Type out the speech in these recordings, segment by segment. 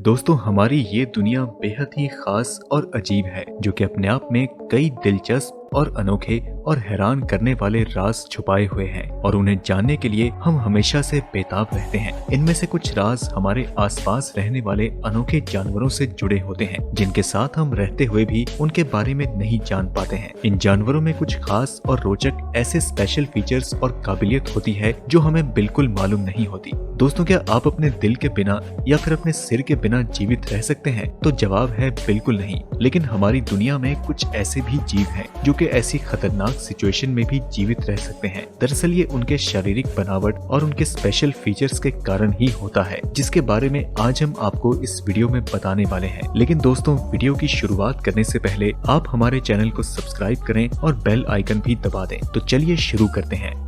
दोस्तों, हमारी ये दुनिया बेहद ही खास और अजीब है, जो कि अपने आप में कई दिलचस्प और अनोखे और हैरान करने वाले राज छुपाए हुए हैं और उन्हें जानने के लिए हम हमेशा से बेताब रहते हैं। इनमें से कुछ राज हमारे आसपास रहने वाले अनोखे जानवरों से जुड़े होते हैं, जिनके साथ हम रहते हुए भी उनके बारे में नहीं जान पाते हैं। इन जानवरों में कुछ खास और रोचक ऐसे स्पेशल फीचर्स और काबिलियत होती है जो हमें बिल्कुल मालूम नहीं होती। दोस्तों, क्या आप अपने दिल के बिना या फिर अपने सिर के बिना जीवित रह सकते हैं? तो जवाब है बिल्कुल नहीं। लेकिन हमारी दुनिया में कुछ ऐसे भी जीव हैं जो कि ऐसी खतरनाक सिचुएशन में भी जीवित रह सकते हैं। दरअसल ये उनके शारीरिक बनावट और उनके स्पेशल फीचर्स के कारण ही होता है, जिसके बारे में आज हम आपको इस वीडियो में बताने वाले हैं। लेकिन दोस्तों, वीडियो की शुरुआत करने से पहले आप हमारे चैनल को सब्सक्राइब करें और बेल आइकन भी दबा दें। तो चलिए शुरू करते हैं।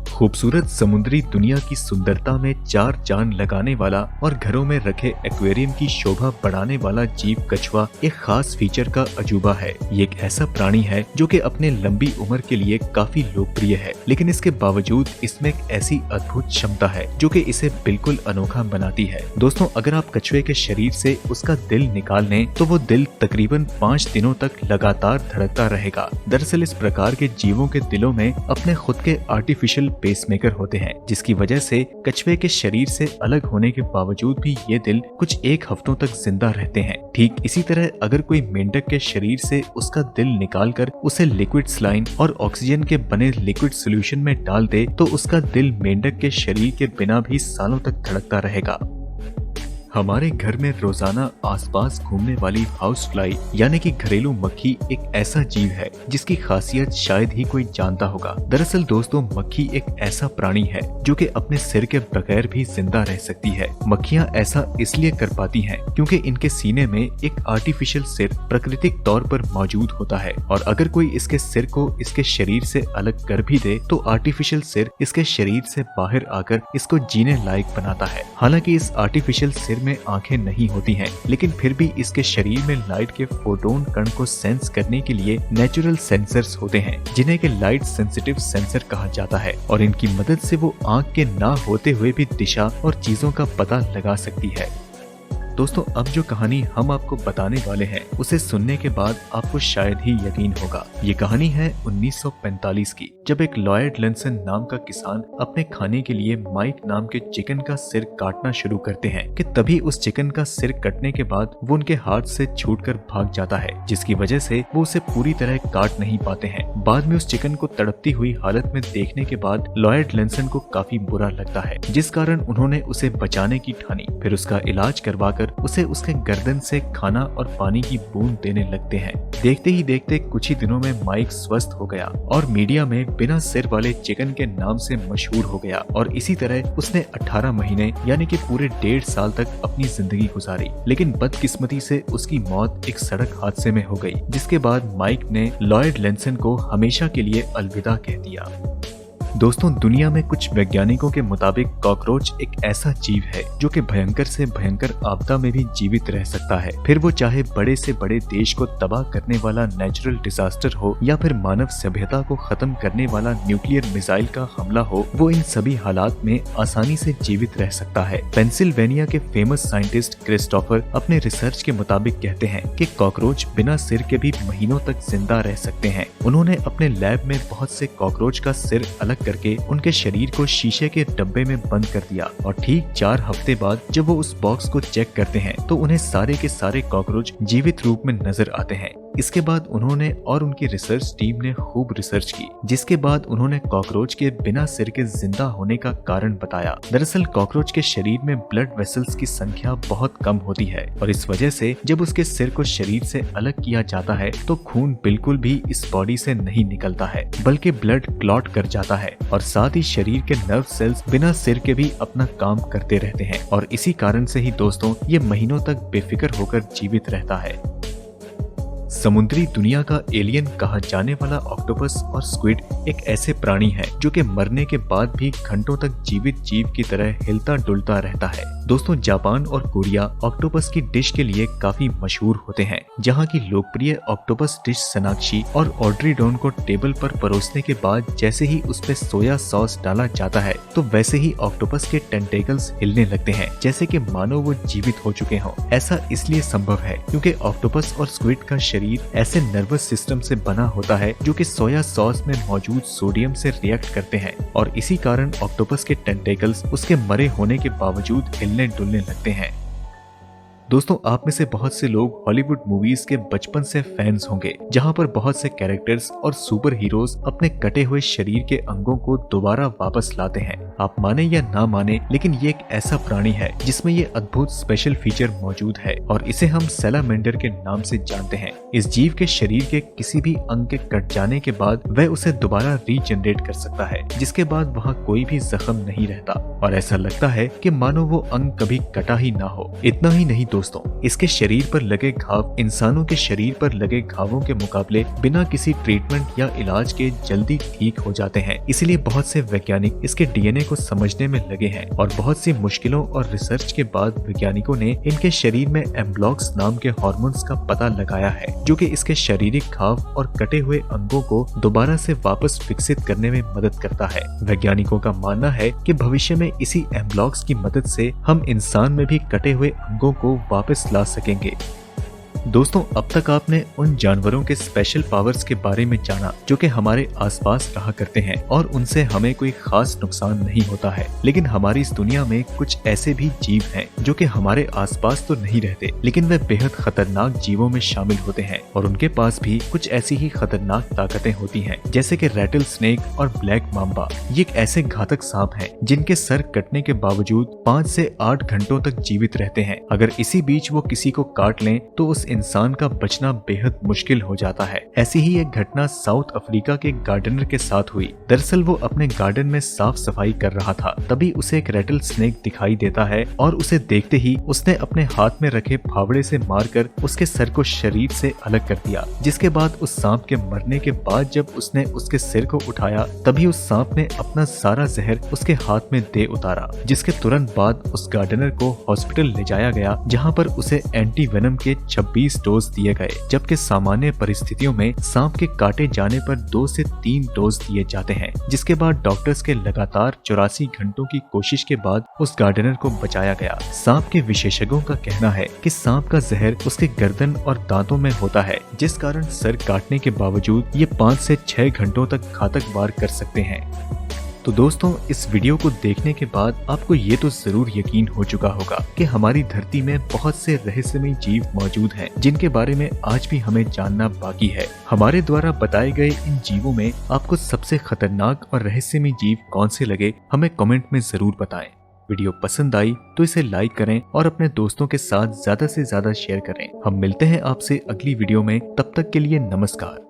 खूबसूरत समुद्री दुनिया की सुंदरता में चार चांद लगाने वाला और घरों में रखे एक्वेरियम की शोभा बढ़ाने वाला जीव कछुआ एक खास फीचर का अजूबा है। ये एक ऐसा प्राणी है जो कि अपने लंबी उम्र के लिए काफी लोकप्रिय है, लेकिन इसके बावजूद इसमें एक ऐसी अद्भुत क्षमता है जो कि इसे बिल्कुल अनोखा बनाती है। दोस्तों, अगर आप कछुए के शरीर से उसका दिल निकाल लें तो वो दिल तकरीबन 5 दिनों तक लगातार धड़कता रहेगा। दरअसल इस प्रकार के जीवों के दिलों में अपने खुद के आर्टिफिशियल पेसमेकर होते हैं, जिसकी वजह से कछुए के शरीर से अलग होने के बावजूद भी ये दिल कुछ 1 हफ्तों तक जिंदा रहते हैं। ठीक इसी तरह अगर कोई मेंढक के शरीर से उसका दिल निकालकर उसे लिक्विड सलाइन और ऑक्सीजन के बने लिक्विड सोल्यूशन में डाल दे तो उसका दिल मेंढक के शरीर के बिना भी सालों तक धड़कता रहेगा। हमारे घर में रोजाना आसपास घूमने वाली हाउस फ्लाई यानी कि घरेलू मक्खी एक ऐसा जीव है जिसकी खासियत शायद ही कोई जानता होगा। दरअसल दोस्तों, मक्खी एक ऐसा प्राणी है जो कि अपने सिर के बगैर भी जिंदा रह सकती है। मक्खियां ऐसा इसलिए कर पाती हैं क्योंकि इनके सीने में एक आर्टिफिशियल सिर प्राकृतिक तौर पर मौजूद होता है, और अगर कोई इसके सिर को इसके शरीर से अलग कर भी दे तो आर्टिफिशियल सिर इसके शरीर से बाहर आकर इसको जीने लायक बनाता है। हालांकि इस आर्टिफिशियल सिर में आंखें नहीं होती हैं, लेकिन फिर भी इसके शरीर में लाइट के फोटोन कण को सेंस करने के लिए नेचुरल सेंसर्स होते हैं, जिन्हें के लाइट सेंसिटिव सेंसर कहा जाता है, और इनकी मदद से वो आंख के ना होते हुए भी दिशा और चीजों का पता लगा सकती है। दोस्तों, अब जो कहानी हम आपको बताने वाले हैं उसे सुनने के बाद आपको शायद ही यकीन होगा। ये कहानी है 1945 की, जब एक लॉयड लेंसन नाम का किसान अपने खाने के लिए माइक नाम के चिकन का सिर काटना शुरू करते हैं कि तभी उस चिकन का सिर कटने के बाद वो उनके हाथ से छूटकर भाग जाता है, जिसकी वजह से वो उसे पूरी तरह काट नहीं पाते हैं। बाद में उस चिकन को तड़पती हुई हालत में देखने के बाद लॉयड लेंसन को काफी बुरा लगता है, जिस कारण उन्होंने उसे बचाने की ठानी। फिर उसका इलाज करवाकर उसे उसके गर्दन से खाना और पानी की बूंद देने लगते हैं। देखते ही देखते कुछ ही दिनों में माइक स्वस्थ हो गया और मीडिया में बिना सिर वाले चिकन के नाम से मशहूर हो गया, और इसी तरह उसने 18 महीने यानी कि पूरे 1.5 साल तक अपनी जिंदगी गुजारी। लेकिन बदकिस्मती से उसकी मौत एक सड़क हादसे में हो गई, जिसके बाद माइक ने लॉयड लेंसन को हमेशा के लिए अलविदा कह दिया। दोस्तों, दुनिया में कुछ वैज्ञानिकों के मुताबिक कॉकरोच एक ऐसा जीव है जो कि भयंकर से भयंकर आपदा में भी जीवित रह सकता है। फिर वो चाहे बड़े से बड़े देश को तबाह करने वाला नेचुरल डिजास्टर हो या फिर मानव सभ्यता को खत्म करने वाला न्यूक्लियर मिसाइल का हमला हो, वो इन सभी हालात में आसानी से जीवित रह सकता है। पेंसिल्वेनिया के फेमस साइंटिस्ट क्रिस्टोफर अपने रिसर्च के मुताबिक कहते हैं कि कॉकरोच बिना सिर के भी महीनों तक जिंदा रह सकते हैं। उन्होंने अपने लैब में बहुत से कॉकरोच का सिर अलग करके उनके शरीर को शीशे के डब्बे में बंद कर दिया, और ठीक 4 हफ्ते बाद जब वो उस बॉक्स को चेक करते हैं तो उन्हें सारे के सारे कॉकरोच जीवित रूप में नजर आते हैं। इसके बाद उन्होंने और उनकी रिसर्च टीम ने खूब रिसर्च की, जिसके बाद उन्होंने कॉकरोच के बिना सिर के जिंदा होने का कारण बताया। दरअसल कॉकरोच के शरीर में ब्लड वेसल्स की संख्या बहुत कम होती है, और इस वजह से जब उसके सिर को शरीर से अलग किया जाता है तो खून बिल्कुल भी इस बॉडी से नहीं निकलता है, बल्कि ब्लड क्लॉट कर जाता है, और साथ ही शरीर के नर्व सेल्स बिना सिर के भी अपना काम करते रहते हैं, और इसी कारण से ही दोस्तों ये महीनों तक बेफिक्र होकर जीवित रहता है। समुद्री दुनिया का एलियन कहा जाने वाला ऑक्टोपस और स्क्विड एक ऐसे प्राणी है जो कि मरने के बाद भी घंटों तक जीवित जीव की तरह हिलता डुलता रहता है। दोस्तों, जापान और कोरिया ऑक्टोपस की डिश के लिए काफी मशहूर होते हैं। जहाँ की लोकप्रिय ऑक्टोपस डिश सनाक्षी और ऑड्री डॉन को टेबल पर परोसने के बाद जैसे ही उस पे सोया सॉस डाला जाता है तो वैसे ही ऑक्टोपस के टेंटेकल्स हिलने लगते हैं, जैसे कि मानो वो जीवित हो चुके हों। ऐसा इसलिए संभव है क्योंकि ऑक्टोपस और स्क्विड का शरीर ऐसे नर्वस सिस्टम से बना होता है जो कि सोया सॉस में मौजूद सोडियम से रिएक्ट करते हैं और इसी कारण ऑक्टोपस के टेंटेकल्स उसके मरे होने के बावजूद हिलने डुलने लगते हैं। दोस्तों, आप में से बहुत से लोग हॉलीवुड मूवीज के बचपन से फैंस होंगे, जहां पर बहुत से कैरेक्टर्स और सुपर हीरोज अपने कटे हुए शरीर के अंगों को दोबारा वापस लाते हैं। आप माने या ना माने, लेकिन ये एक ऐसा प्राणी है जिसमें ये अद्भुत स्पेशल फीचर मौजूद है और इसे हम सैलामेंडर के नाम से जानते हैं। इस जीव के शरीर के किसी भी अंग के कट जाने के बाद वह उसे दोबारा रीजनरेट कर सकता है, जिसके बाद वहाँ कोई भी जख्म नहीं रहता और ऐसा लगता है कि मानो वो अंग कभी कटा ही ना हो। इतना ही नहीं दोस्तों, इसके शरीर पर लगे घाव इंसानों के शरीर पर लगे घावों के मुकाबले बिना किसी ट्रीटमेंट या इलाज के जल्दी ठीक हो जाते हैं। इसलिए बहुत से वैज्ञानिक इसके डीएनए को समझने में लगे हैं और बहुत सी मुश्किलों और रिसर्च के बाद वैज्ञानिकों ने इनके शरीर में एम्ब्लॉक्स नाम के हार्मोन्स का पता लगाया है, जो कि इसके शारीरिक घाव और कटे हुए अंगों को दोबारा से वापस विकसित करने में मदद करता है। वैज्ञानिकों का मानना है कि भविष्य में इसी एम्ब्लॉक्स की मदद से हम इंसान में भी कटे हुए अंगों को वापस ला सकेंगे। दोस्तों, अब तक आपने उन जानवरों के स्पेशल पावर्स के बारे में जाना जो कि हमारे आसपास रहा करते हैं और उनसे हमें कोई खास नुकसान नहीं होता है। लेकिन हमारी इस दुनिया में कुछ ऐसे भी जीव हैं जो कि हमारे आसपास तो नहीं रहते, लेकिन वे बेहद खतरनाक जीवों में शामिल होते हैं और उनके पास भी कुछ ऐसी ही खतरनाक ताकतें होती हैं, जैसे कि रैटल स्नेक और ब्लैक माम्बा। ये एक ऐसे घातक सांप हैं जिनके सर कटने के बावजूद 5 से 8 घंटों तक जीवित रहते हैं। अगर इसी बीच वो किसी को काट लें तो उस इंसान का बचना बेहद मुश्किल हो जाता है। ऐसी ही एक घटना साउथ अफ्रीका के गार्डनर के साथ हुई। दरअसल वो अपने गार्डन में साफ सफाई कर रहा था, तभी उसे एक रैटल स्नेक दिखाई देता है और उसे देखते ही उसने अपने हाथ में रखे फावड़े से मारकर उसके सर को शरीर से अलग कर दिया। जिसके बाद उस सांप के मरने के बाद जब उसने उसके सिर को उठाया, तभी उस सांप ने अपना सारा जहर उसके हाथ में दे उतारा। जिसके तुरंत बाद उस गार्डनर को हॉस्पिटल ले जाया गया, जहाँ पर उसे एंटी वेनम के 26 डोज दिए गए, जबकि सामान्य परिस्थितियों में सांप के काटे जाने पर 2 से 3 डोज दिए जाते हैं। जिसके बाद डॉक्टर्स के लगातार 84 घंटों की कोशिश के बाद उस गार्डनर को बचाया गया। सांप के विशेषज्ञों का कहना है कि सांप का जहर उसके गर्दन और दांतों में होता है, जिस कारण सर काटने के बावजूद ये 5 से 6 घंटों तक घातक वार कर सकते हैं। तो दोस्तों, इस वीडियो को देखने के बाद आपको ये तो जरूर यकीन हो चुका होगा कि हमारी धरती में बहुत से रहस्यमय जीव मौजूद हैं, जिनके बारे में आज भी हमें जानना बाकी है। हमारे द्वारा बताए गए इन जीवों में आपको सबसे खतरनाक और रहस्यमय जीव कौन से लगे, हमें कमेंट में जरूर बताएं। वीडियो पसंद आई तो इसे लाइक करें और अपने दोस्तों के साथ ज्यादा से ज्यादा शेयर करें। हम मिलते हैं आपसे अगली वीडियो में, तब तक के लिए नमस्कार।